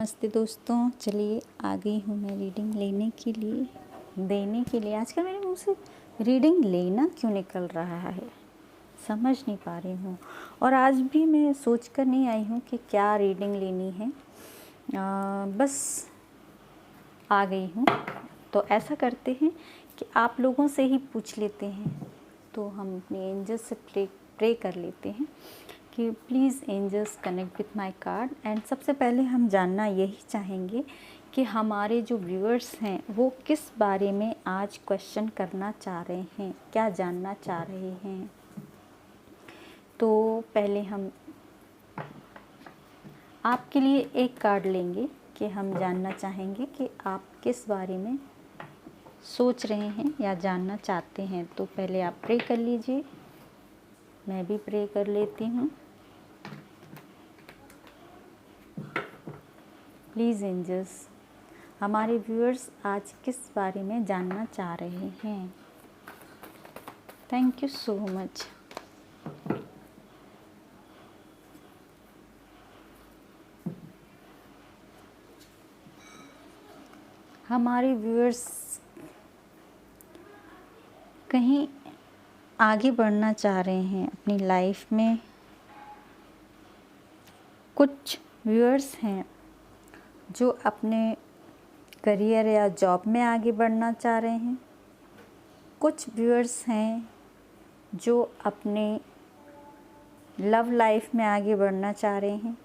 नमस्ते दोस्तों, चलिए आ गई हूँ मैं रीडिंग देने के लिए। आजकल मेरे मुँह से रीडिंग लेना क्यों निकल रहा है, समझ नहीं पा रही हूँ। और आज भी मैं सोच कर नहीं आई हूँ कि क्या रीडिंग लेनी है, बस आ गई हूँ। तो ऐसा करते हैं कि आप लोगों से ही पूछ लेते हैं। तो हम अपने एंजल से प्रे कर लेते हैं कि please angels connect with my card. And सबसे पहले हम जानना यही चाहेंगे कि हमारे जो व्यूअर्स हैं वो किस बारे में आज क्वेश्चन करना चाह रहे हैं, क्या जानना चाह रहे हैं। तो पहले हम आपके लिए एक कार्ड लेंगे कि हम जानना चाहेंगे कि आप किस बारे में सोच रहे हैं या जानना चाहते हैं। तो पहले आप प्रे कर लीजिए, मैं भी प्रे कर लेती हूँ। प्लीज़ एंजल्स, हमारे व्यूअर्स आज किस बारे में जानना चाह रहे हैं। Thank you so much. हमारे व्यूअर्स कहीं आगे बढ़ना चाह रहे हैं अपनी लाइफ में। कुछ व्यूअर्स हैं जो अपने करियर या जॉब में आगे बढ़ना चाह रहे हैं। कुछ व्यूअर्स हैं जो अपने लव लाइफ में आगे बढ़ना चाह रहे हैं।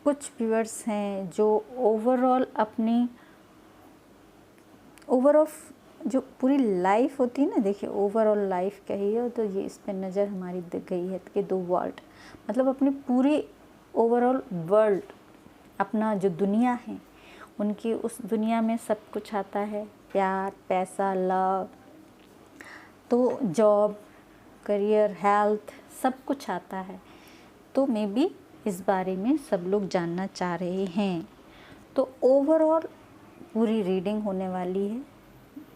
कुछ व्यूअर्स हैं जो ओवरऑल जो पूरी लाइफ होती है ना, देखिए ओवरऑल लाइफ कही तो ये इस पर नज़र हमारी दिख गई है कि 2 वर्ल्ड, मतलब अपनी पूरी ओवरऑल वर्ल्ड, अपना जो दुनिया है उनकी उस दुनिया में सब कुछ आता है, प्यार, पैसा, लव, तो जॉब, करियर, हेल्थ, सब कुछ आता है। तो मे बी इस बारे में सब लोग जानना चाह रहे हैं। तो ओवरऑल पूरी रीडिंग होने वाली है,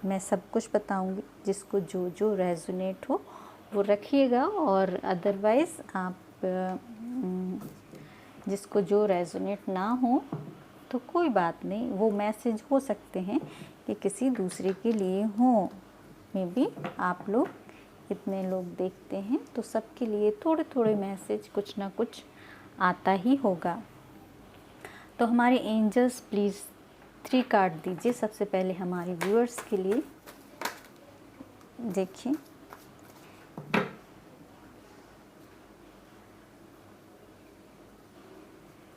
मैं सब कुछ बताऊंगी। जिसको जो जो रेजोनेट हो वो रखिएगा, और अदरवाइज़ आप जिसको जो रेजोनेट ना हो तो कोई बात नहीं, वो मैसेज हो सकते हैं कि किसी दूसरे के लिए हो। मे बी आप लोग इतने लोग देखते हैं तो सबके लिए थोड़े थोड़े मैसेज कुछ ना कुछ आता ही होगा। तो हमारे एंजल्स प्लीज़ 3 कार्ड दीजिए सबसे पहले हमारे व्यूअर्स के लिए।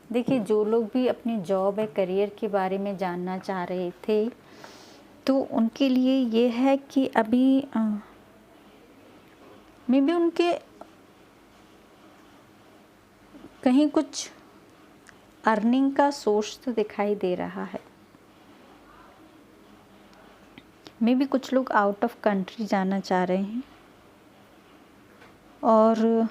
देखिए, जो लोग भी अपनी जॉब या करियर के बारे में जानना चाह रहे थे तो उनके लिए ये है कि अभी मे बी उनके कहीं कुछ अर्निंग का सोर्स तो दिखाई दे रहा है। मे बी कुछ लोग आउट ऑफ कंट्री जाना चाह रहे हैं, और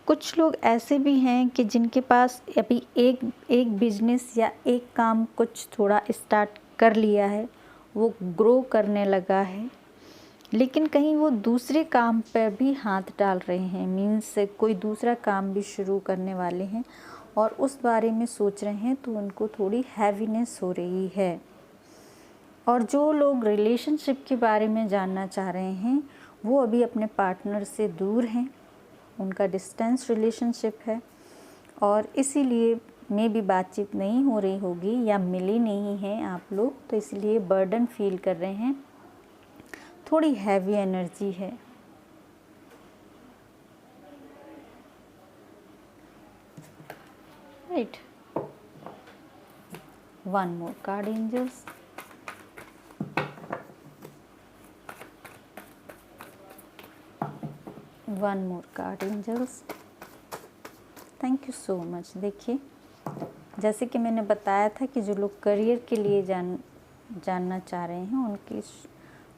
कुछ लोग ऐसे भी हैं कि जिनके पास अभी एक बिजनेस या एक काम कुछ थोड़ा स्टार्ट कर लिया है, वो ग्रो करने लगा है, लेकिन कहीं वो दूसरे काम पर भी हाथ डाल रहे हैं। मीन्स कोई दूसरा काम भी शुरू करने वाले हैं और उस बारे में सोच रहे हैं, तो उनको थोड़ी हैवीनेस हो रही है। और जो लोग रिलेशनशिप के बारे में जानना चाह रहे हैं वो अभी अपने पार्टनर से दूर हैं, उनका डिस्टेंस रिलेशनशिप है, और इसीलिए में भी बातचीत नहीं हो रही होगी या मिली नहीं है आप लोग, तो इसलिए बर्डन फील कर रहे हैं, थोड़ी हैवी एनर्जी है। Right, 1 more card angels। One more card angels, thank you so much. देखिए, जैसे कि मैंने बताया था कि जो लोग करियर के लिए जानना चाह रहे हैं उनकी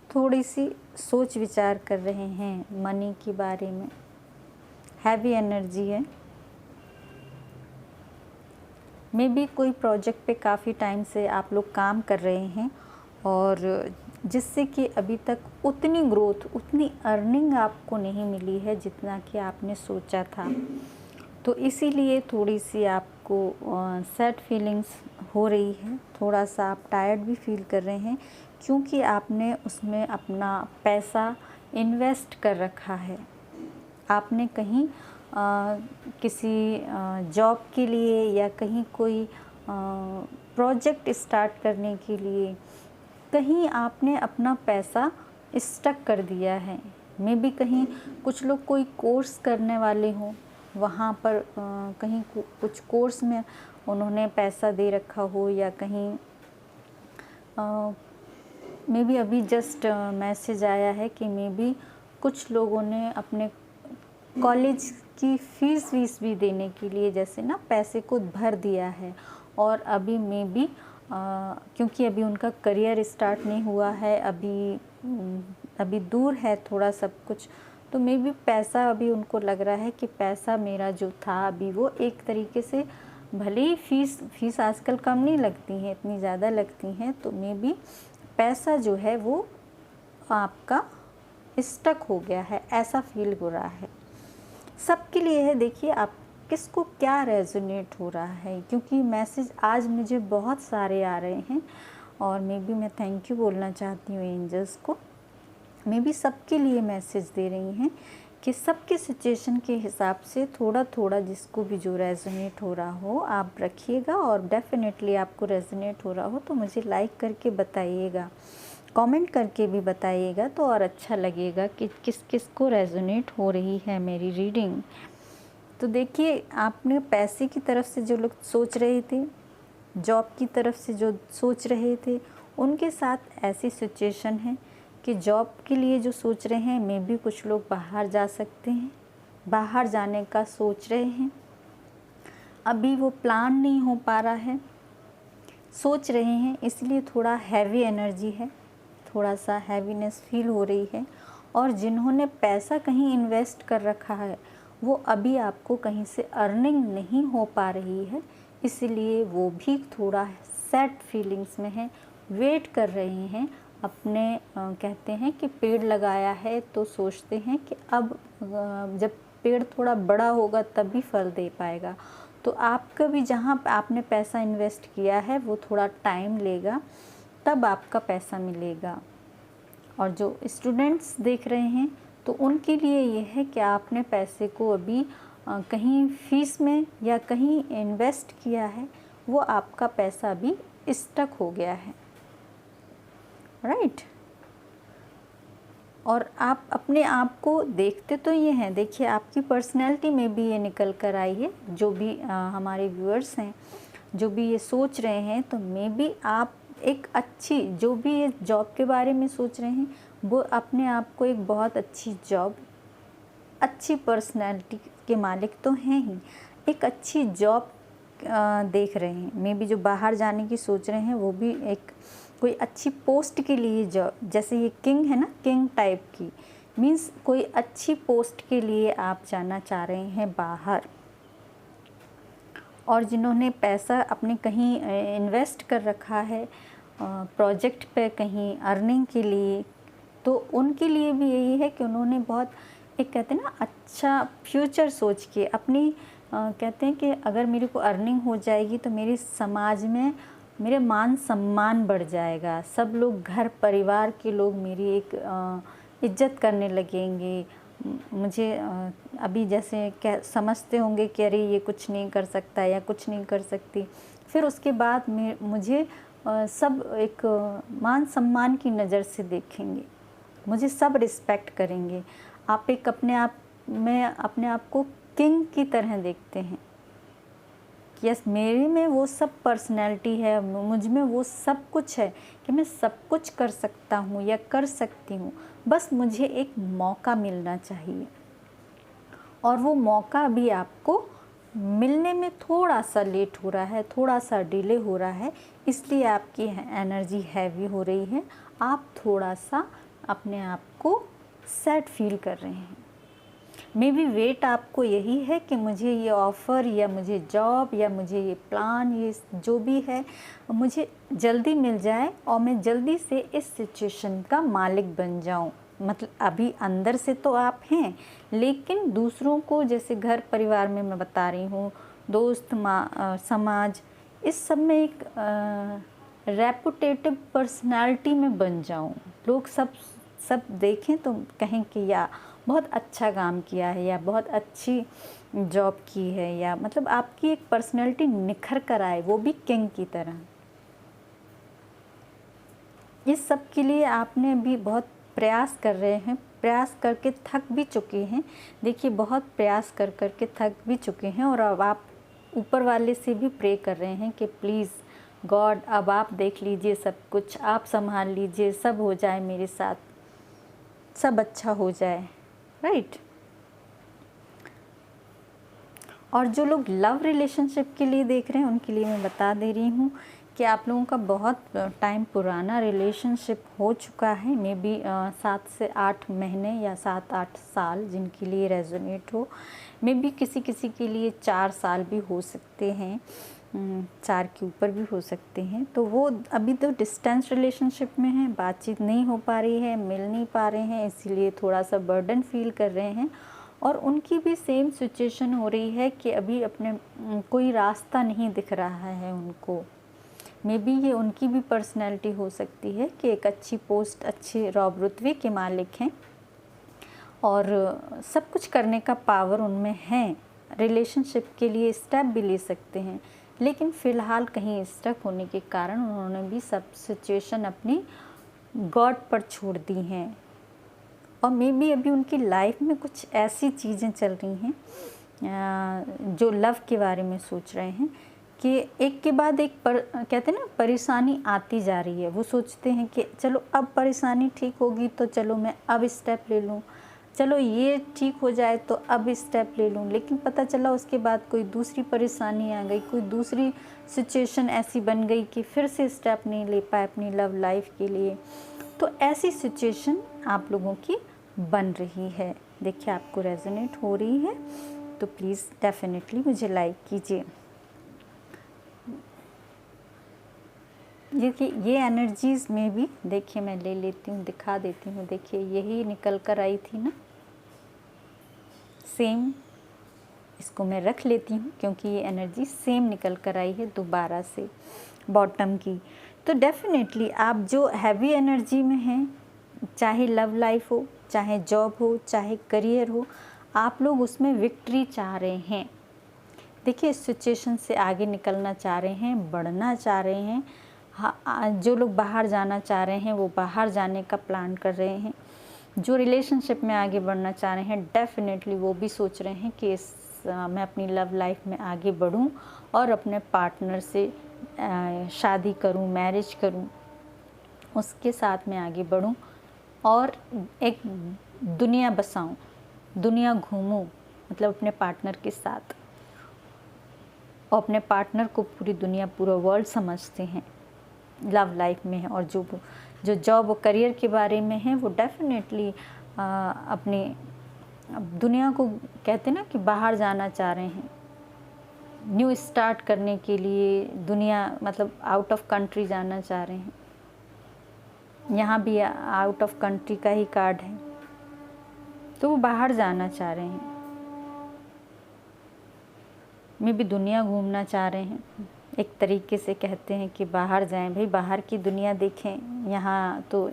थोड़ी सी सोच विचार कर रहे हैं मनी के बारे में, हैवी एनर्जी है। मे बी कोई प्रोजेक्ट पे काफ़ी टाइम से आप लोग काम कर रहे हैं और जिससे कि अभी तक उतनी ग्रोथ, उतनी अर्निंग आपको नहीं मिली है जितना कि आपने सोचा था। तो इसीलिए थोड़ी सी आपको सैड फीलिंग्स हो रही है, थोड़ा सा आप टायर्ड भी फील कर रहे हैं, क्योंकि आपने उसमें अपना पैसा इन्वेस्ट कर रखा है। आपने कहीं किसी जॉब के लिए या कहीं कोई प्रोजेक्ट स्टार्ट करने के लिए कहीं आपने अपना पैसा स्टक कर दिया है। मे बी कहीं कुछ लोग कोई कोर्स करने वाले हों, वहाँ पर कहीं कुछ कोर्स में उन्होंने पैसा दे रखा हो, या कहीं मे बी अभी जस्ट मैसेज आया है कि मे बी कुछ लोगों ने अपने कॉलेज की फीस वीस भी देने के लिए जैसे ना पैसे को भर दिया है, और अभी मे बी क्योंकि अभी उनका करियर स्टार्ट नहीं हुआ है, अभी दूर है थोड़ा सब कुछ, तो मे बी पैसा अभी उनको लग रहा है कि पैसा मेरा जो था अभी वो एक तरीके से, भले ही फीस आजकल कम नहीं लगती हैं, इतनी ज़्यादा लगती हैं, तो मे बी पैसा जो है वो आपका स्टक हो गया है, ऐसा फील हो रहा है। सबके लिए है, देखिए आप किसको क्या रेजोनेट हो रहा है, क्योंकि मैसेज आज मुझे बहुत सारे आ रहे हैं, और मे बी मैं थैंक यू बोलना चाहती हूँ एंजल्स को। मे बी सबके लिए मैसेज दे रही हैं कि सबके सिचुएशन के हिसाब से थोड़ा थोड़ा जिसको भी जो रेजोनेट हो रहा हो आप रखिएगा, और डेफिनेटली आपको रेजोनेट हो रहा हो तो मुझे लाइक करके बताइएगा, कमेंट करके भी बताइएगा, तो और अच्छा लगेगा कि किस किस को रेजोनेट हो रही है मेरी रीडिंग। तो देखिए, आपने पैसे की तरफ से जो लोग सोच रहे थे, जॉब की तरफ से जो सोच रहे थे, उनके साथ ऐसी सिचुएशन है कि जॉब के लिए जो सोच रहे हैं, मे भी कुछ लोग बाहर जा सकते हैं, बाहर जाने का सोच रहे हैं, अभी वो प्लान नहीं हो पा रहा है, सोच रहे हैं, इसलिए थोड़ा हैवी एनर्जी है, थोड़ा सा हैवीनेस फील हो रही है। और जिन्होंने पैसा कहीं इन्वेस्ट कर रखा है, वो अभी आपको कहीं से अर्निंग नहीं हो पा रही है, इसलिए वो भी थोड़ा सैड फीलिंग्स में है, वेट कर रहे हैं अपने कहते हैं कि पेड़ लगाया है तो सोचते हैं कि अब जब पेड़ थोड़ा बड़ा होगा तभी फल दे पाएगा। तो आपका भी जहाँ आपने पैसा इन्वेस्ट किया है वो थोड़ा टाइम लेगा, तब आपका पैसा मिलेगा। और जो स्टूडेंट्स देख रहे हैं तो उनके लिए ये है कि आपने पैसे को अभी कहीं फीस में या कहीं इन्वेस्ट किया है, वो आपका पैसा अभी स्टक हो गया है, राइट। और आप अपने आप को देखते तो ये हैं, देखिए आपकी पर्सनैलिटी में भी ये निकल कर आई है। जो भी हमारे व्यूअर्स हैं, जो भी ये सोच रहे हैं, तो मे बी आप एक अच्छी, जो भी ये जॉब के बारे में सोच रहे हैं, वो अपने आप को एक बहुत अच्छी जॉब, अच्छी पर्सनैलिटी के मालिक तो हैं ही, एक अच्छी जॉब देख रहे हैं। मे बी जो बाहर जाने की सोच रहे हैं वो भी एक कोई अच्छी पोस्ट के लिए जॉब, जैसे ये किंग है ना, किंग टाइप की, मीन्स कोई अच्छी पोस्ट के लिए आप जाना चाह रहे हैं बाहर। और जिन्होंने पैसा अपने कहीं इन्वेस्ट कर रखा है प्रोजेक्ट पे, कहीं अर्निंग के लिए, तो उनके लिए भी यही है कि उन्होंने बहुत एक कहते हैं ना अच्छा फ्यूचर सोच के अपनी कहते हैं कि अगर मेरे को अर्निंग हो जाएगी तो मेरे समाज में मेरे मान सम्मान बढ़ जाएगा, सब लोग घर परिवार के लोग मेरी एक इज्जत करने लगेंगे। मुझे अभी जैसे क्या समझते होंगे कि अरे ये कुछ नहीं कर सकता या कुछ नहीं कर सकती, फिर उसके बाद मुझे सब एक मान सम्मान की नज़र से देखेंगे, मुझे सब रिस्पेक्ट करेंगे। आप एक अपने आप को किंग की तरह देखते हैं, यस मेरे में वो सब पर्सनैलिटी है, मुझ में वो सब कुछ है कि मैं सब कुछ कर सकता हूँ या कर सकती हूँ, बस मुझे एक मौका मिलना चाहिए। और वो मौका भी आपको मिलने में थोड़ा सा लेट हो रहा है, थोड़ा सा डिले हो रहा है, इसलिए आपकी एनर्जी हैवी हो रही है, आप थोड़ा सा अपने आप को सैड फील कर रहे हैं। मे बी वेट आपको यही है कि मुझे ये ऑफ़र या मुझे जॉब या मुझे ये प्लान, ये जो भी है मुझे जल्दी मिल जाए और मैं जल्दी से इस सिचुएशन का मालिक बन जाऊं। मतलब अभी अंदर से तो आप हैं, लेकिन दूसरों को, जैसे घर परिवार में मैं बता रही हूँ, दोस्त समाज, इस सब में एक रेपुटेटिव पर्सनालिटी में बन जाऊँ। लोग सब देखें तो कहें कि या बहुत अच्छा काम किया है, या बहुत अच्छी जॉब की है, या मतलब आपकी एक पर्सनालिटी निखर कर आए, वो भी किंग की तरह। इस सब के लिए आपने भी बहुत प्रयास कर रहे हैं, प्रयास करके थक भी चुके हैं। देखिए, बहुत प्रयास कर के थक भी चुके हैं, और अब आप ऊपर वाले से भी प्रे कर रहे हैं कि प्लीज़ गॉड, अब आप देख लीजिए, सब कुछ आप संभाल लीजिए, सब हो जाए मेरे साथ, सब अच्छा हो जाए, राइट। और जो लोग लव रिलेशनशिप के लिए देख रहे हैं, उनके लिए मैं बता दे रही हूँ कि आप लोगों का बहुत टाइम पुराना रिलेशनशिप हो चुका है, मे बी 7 से 8 महीने या 7-8 साल, जिनके लिए रेजोनेट हो। मे बी किसी किसी के लिए 4 साल भी हो सकते हैं, 4 के ऊपर भी हो सकते हैं। तो वो अभी तो डिस्टेंस रिलेशनशिप में हैं, बातचीत नहीं हो पा रही है, मिल नहीं पा रहे हैं, इसीलिए थोड़ा सा बर्डन फील कर रहे हैं। और उनकी भी सेम सिचुएशन हो रही है कि अभी अपने कोई रास्ता नहीं दिख रहा है उनको। मे बी ये उनकी भी पर्सनैलिटी हो सकती है कि एक अच्छी पोस्ट, अच्छे रौब रुतबे के मालिक हैं और सब कुछ करने का पावर उनमें है, रिलेशनशिप के लिए स्टेप भी ले सकते हैं, लेकिन फ़िलहाल कहीं स्टक होने के कारण उन्होंने भी सब सिचुएशन अपनी गॉड पर छोड़ दी हैं। और मे बी अभी उनकी लाइफ में कुछ ऐसी चीज़ें चल रही हैं जो लव के बारे में सोच रहे हैं कि एक के बाद एक कहते हैं ना, परेशानी आती जा रही है। वो सोचते हैं कि चलो अब परेशानी ठीक होगी तो चलो मैं अब स्टेप ले लूँ, चलो ये ठीक हो जाए तो अब स्टेप ले लूँ, लेकिन पता चला उसके बाद कोई दूसरी परेशानी आ गई, कोई दूसरी सिचुएशन ऐसी बन गई कि फिर से स्टेप नहीं ले पाए अपनी लव लाइफ के लिए। तो ऐसी सिचुएशन आप लोगों की बन रही है। देखिए, आपको रेजोनेट हो रही है तो प्लीज़ डेफिनेटली मुझे लाइक कीजिए। देखिए, ये एनर्जीज़ में भी देखिए मैं ले लेती हूँ, दिखा देती हूँ। देखिए, यही निकल कर आई थी ना, सेम। इसको मैं रख लेती हूँ क्योंकि ये एनर्जी सेम निकल कर आई है दोबारा से, बॉटम की। तो डेफिनेटली आप जो हैवी एनर्जी में हैं, चाहे लव लाइफ हो, चाहे जॉब हो, चाहे करियर हो, आप लोग उसमें विक्ट्री चाह रहे हैं। देखिए, इस सिचुएशन से आगे निकलना चाह रहे हैं, बढ़ना चाह रहे हैं। हाँ, जो लोग बाहर जाना चाह रहे हैं वो बाहर जाने का प्लान कर रहे हैं। जो रिलेशनशिप में आगे बढ़ना चाह रहे हैं, डेफिनेटली वो भी सोच रहे हैं कि मैं अपनी लव लाइफ में आगे बढ़ूं और अपने पार्टनर से शादी करूं, मैरिज करूं, उसके साथ में आगे बढ़ूं और एक दुनिया बसाऊं, दुनिया घूमूं, मतलब अपने पार्टनर के साथ। और अपने पार्टनर को पूरी दुनिया, पूरा वर्ल्ड समझते हैं, लव लाइफ में है। और जो जॉब और करियर के बारे में है, वो डेफिनेटली अपने दुनिया को, कहते हैं ना कि बाहर जाना चाह रहे हैं, न्यू स्टार्ट करने के लिए दुनिया, मतलब आउट ऑफ कंट्री जाना चाह रहे हैं। यहाँ भी आउट ऑफ कंट्री का ही कार्ड है, तो वो बाहर जाना चाह रहे हैं, मे भी दुनिया घूमना चाह रहे हैं। एक तरीके से कहते हैं कि बाहर जाएं, भाई बाहर की दुनिया देखें, यहाँ तो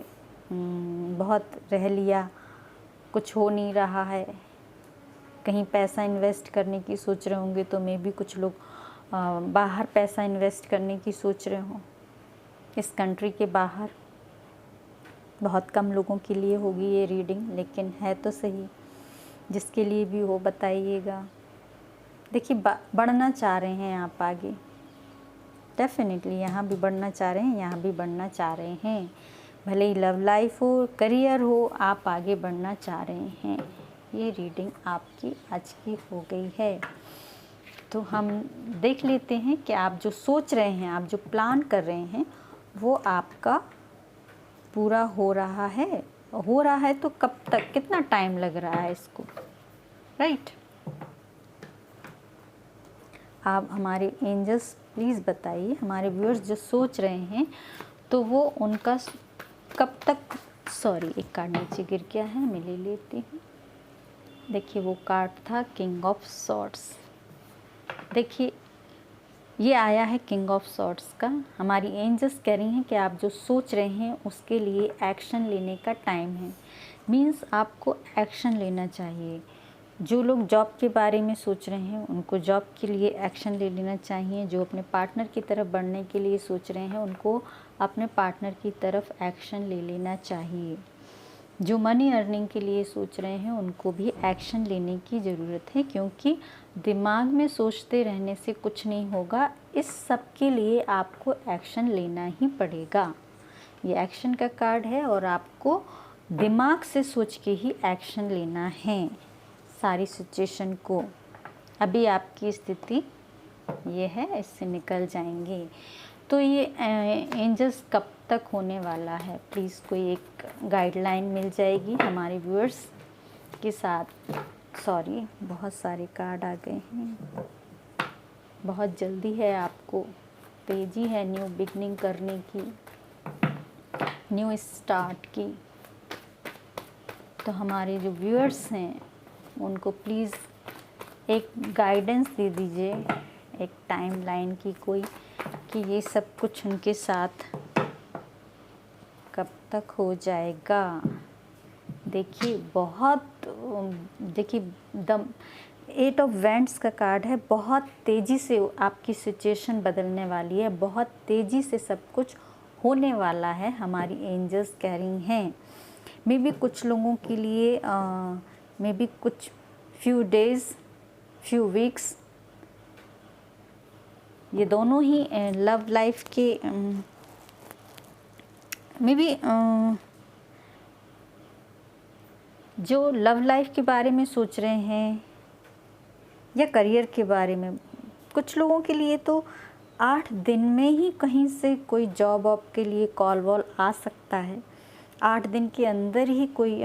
बहुत रह लिया, कुछ हो नहीं रहा है। कहीं पैसा इन्वेस्ट करने की सोच रहे होंगे तो मे भी कुछ लोग बाहर पैसा इन्वेस्ट करने की सोच रहे हों, इस कंट्री के बाहर। बहुत कम लोगों के लिए होगी ये रीडिंग, लेकिन है तो सही। जिसके लिए भी हो बताइएगा। देखिए, बढ़ना चाह रहे हैं आप आगे, डेफिनेटली यहाँ भी बढ़ना चाह रहे हैं, यहाँ भी बढ़ना चाह रहे हैं। भले ही लव लाइफ हो, करियर हो, आप आगे बढ़ना चाह रहे हैं। ये रीडिंग आपकी आज की हो गई है। तो हम देख लेते हैं कि आप जो सोच रहे हैं, आप जो प्लान कर रहे हैं, वो आपका पूरा हो रहा है। हो रहा है तो कब तक, कितना टाइम लग रहा है इसको, राइट। आप हमारे एंजल्स प्लीज़ बताइए, हमारे व्यूअर्स जो सोच रहे हैं तो वो उनका कब तक सॉरी, एक कार्ड नीचे गिर गया है, मैं ले लेती हूँ। देखिए वो कार्ड था किंग ऑफ सॉर्ड्स। देखिए ये आया है किंग ऑफ सॉर्ड्स का। हमारी एंजल्स कह रही हैं कि आप जो सोच रहे हैं उसके लिए एक्शन लेने का टाइम है। मीन्स आपको एक्शन लेना चाहिए। जो लोग जॉब के बारे में सोच रहे हैं उनको जॉब के लिए एक्शन ले लेना चाहिए। जो अपने पार्टनर की तरफ बढ़ने के लिए सोच रहे हैं उनको अपने पार्टनर की तरफ एक्शन ले लेना चाहिए। जो मनी अर्निंग के लिए सोच रहे हैं उनको भी एक्शन लेने की ज़रूरत है, क्योंकि दिमाग में सोचते रहने से कुछ नहीं होगा। इस सब के लिए आपको एक्शन लेना ही पड़ेगा। ये एक्शन का कार्ड है और आपको दिमाग से सोच के ही एक्शन लेना है सारी सिचुएशन को। अभी आपकी स्थिति ये है, इससे निकल जाएंगे। तो ये एंजल्स कब तक होने वाला है, प्लीज़ कोई एक गाइडलाइन मिल जाएगी हमारे व्यूअर्स के साथ। सॉरी, बहुत सारे कार्ड आ गए हैं। बहुत जल्दी है, आपको तेज़ी है न्यू बिगनिंग करने की, न्यू स्टार्ट की। तो हमारे जो व्यूअर्स हैं उनको प्लीज़ एक गाइडेंस दे दीजिए, एक टाइमलाइन की कोई, कि ये सब कुछ उनके साथ कब तक हो जाएगा। देखिए देखिए द 8 ऑफ वैंड्स का कार्ड है। बहुत तेज़ी से आपकी सिचुएशन बदलने वाली है, बहुत तेज़ी से सब कुछ होने वाला है, हमारी एंजल्स कह रही हैं। मे बी कुछ लोगों के लिए मे बी कुछ फ्यू डेज़, फ्यू वीक्स, ये दोनों ही लव लाइफ के मे बी जो लव लाइफ के बारे में सोच रहे हैं या करियर के बारे में, कुछ लोगों के लिए तो 8 दिन में ही कहीं से कोई जॉब वॉब के लिए कॉल वॉल आ सकता है। 8 दिन के अंदर ही कोई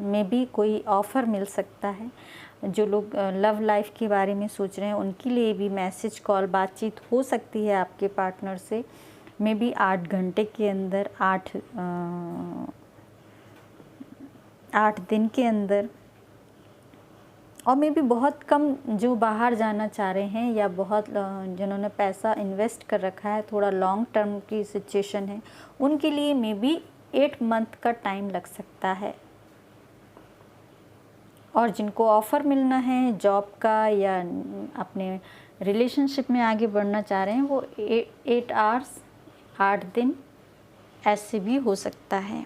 में भी कोई ऑफ़र मिल सकता है। जो लोग लव लाइफ के बारे में सोच रहे हैं उनके लिए भी मैसेज कॉल बातचीत हो सकती है आपके पार्टनर से, मे बी 8 घंटे के अंदर, 8 दिन के अंदर। और मे बी बहुत कम जो बाहर जाना चाह रहे हैं या बहुत जिन्होंने पैसा इन्वेस्ट कर रखा है, थोड़ा लॉन्ग टर्म की सिचुएशन है, उनके लिए मे बी 8 मंथ का टाइम लग सकता है। और जिनको ऑफ़र मिलना है जॉब का या अपने रिलेशनशिप में आगे बढ़ना चाह रहे हैं, वो 8 आवर्स, 8 दिन ऐसे भी हो सकता है।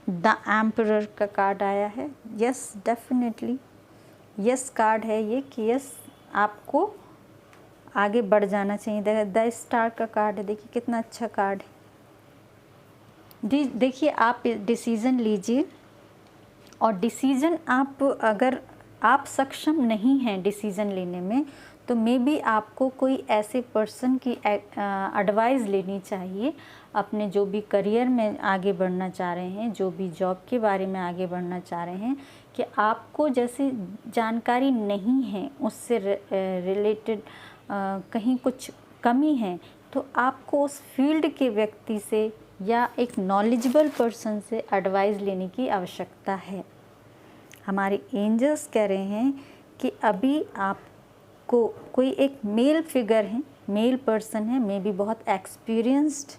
द एम्परर का कार्ड आया है। यस, डेफिनेटली यस कार्ड है ये, कि यस आपको आगे बढ़ जाना चाहिए। द स्टार का कार्ड है। देखिए कितना अच्छा कार्ड है। देखिए आप डिसीज़न लीजिए, और डिसीज़न आप, अगर आप सक्षम नहीं हैं डिसीज़न लेने में, तो मे बी आपको कोई ऐसे पर्सन की एडवाइस लेनी चाहिए। अपने जो भी करियर में आगे बढ़ना चाह रहे हैं, जो भी जॉब के बारे में आगे बढ़ना चाह रहे हैं, कि आपको जैसे जानकारी नहीं है उससे रिलेटेड कहीं कुछ कमी है, तो आपको उस फील्ड के व्यक्ति से या एक नॉलेजेबल पर्सन से एडवाइस लेने की आवश्यकता है। हमारे एंजल्स कह रहे हैं कि अभी आपको कोई एक मेल फिगर है, मेल पर्सन है, मे बी बहुत एक्सपीरियंस्ड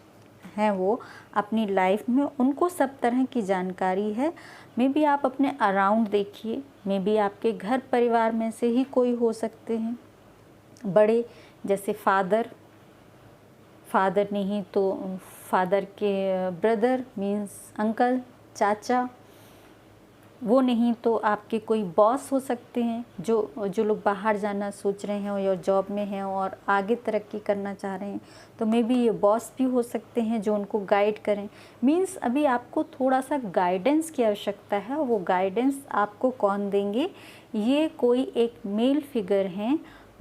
हैं वो अपनी लाइफ में, उनको सब तरह की जानकारी है। मे बी आप अपने अराउंड देखिए, मे बी आपके घर परिवार में से ही कोई हो सकते हैं बड़े, जैसे फादर नहीं तो फादर के ब्रदर मीन्स अंकल, चाचा, वो नहीं तो आपके कोई बॉस हो सकते हैं। जो लोग बाहर जाना सोच रहे हैं या जॉब में हैं और आगे तरक्की करना चाह रहे हैं, तो मे बी ये बॉस भी हो सकते हैं जो उनको गाइड करें। मीन्स अभी आपको थोड़ा सा गाइडेंस की आवश्यकता है। वो गाइडेंस आपको कौन देंगे? ये कोई एक मेल फिगर हैं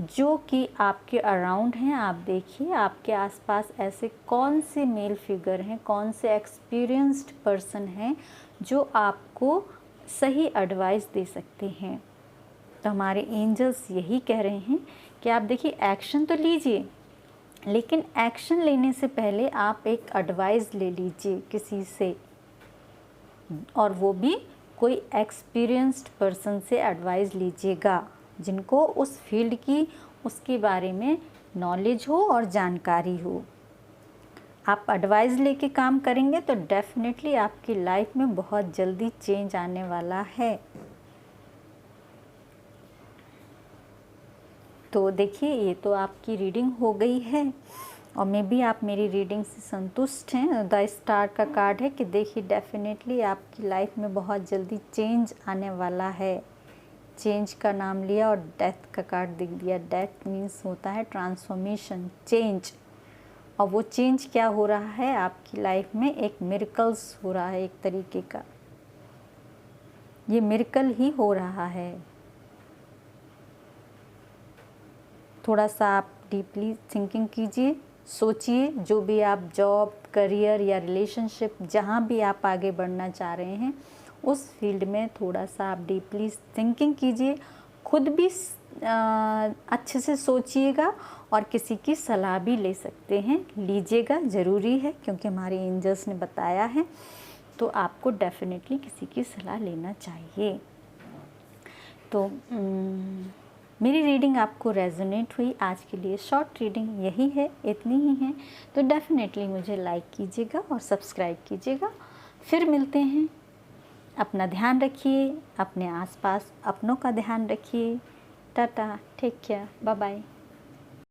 जो कि आपके अराउंड हैं। आप देखिए आपके आसपास ऐसे कौन से मेल फिगर हैं, कौन से एक्सपीरियंस्ड पर्सन हैं जो आपको सही एडवाइस दे सकते हैं। तो हमारे एंजल्स यही कह रहे हैं कि आप देखिए एक्शन तो लीजिए, लेकिन एक्शन लेने से पहले आप एक एडवाइस ले लीजिए किसी से, और वो भी कोई एक्सपीरियंस्ड पर्सन से एडवाइस लीजिएगा, जिनको उस फील्ड की, उसके बारे में नॉलेज हो और जानकारी हो। आप एडवाइस लेके काम करेंगे तो डेफिनेटली आपकी लाइफ में बहुत जल्दी चेंज आने वाला है। तो देखिए, ये तो आपकी रीडिंग हो गई है और मे बी आप मेरी रीडिंग से संतुष्ट हैं। द स्टार का कार्ड है कि देखिए डेफिनेटली आपकी लाइफ में बहुत जल्दी चेंज आने वाला है। चेंज का नाम लिया और डेथ का कार्ड दिख दिया। डेथ मीन्स होता है ट्रांसफॉर्मेशन, चेंज। और वो चेंज क्या हो रहा है आपकी लाइफ में, एक मिरेकल्स हो रहा है एक तरीके का। ये मिरेकल ही हो रहा है। थोड़ा सा आप डीपली थिंकिंग कीजिए, सोचिए। जो भी आप जॉब, करियर या रिलेशनशिप, जहाँ भी आप आगे बढ़ना चाह रहे हैं उस फील्ड में थोड़ा सा आप डीपली थिंकिंग कीजिए। खुद भी अच्छे से सोचिएगा और किसी की सलाह भी ले सकते हैं, लीजिएगा, ज़रूरी है क्योंकि हमारे एंजल्स ने बताया है। तो आपको डेफिनेटली किसी की सलाह लेना चाहिए। तो मेरी रीडिंग आपको रेजोनेट हुई। आज के लिए शॉर्ट रीडिंग यही है, इतनी ही है। तो डेफिनेटली मुझे लाइक कीजिएगा और सब्सक्राइब कीजिएगा। फिर मिलते हैं। अपना ध्यान रखिए, अपने आसपास अपनों का ध्यान रखिए। Tata, take care, bye bye.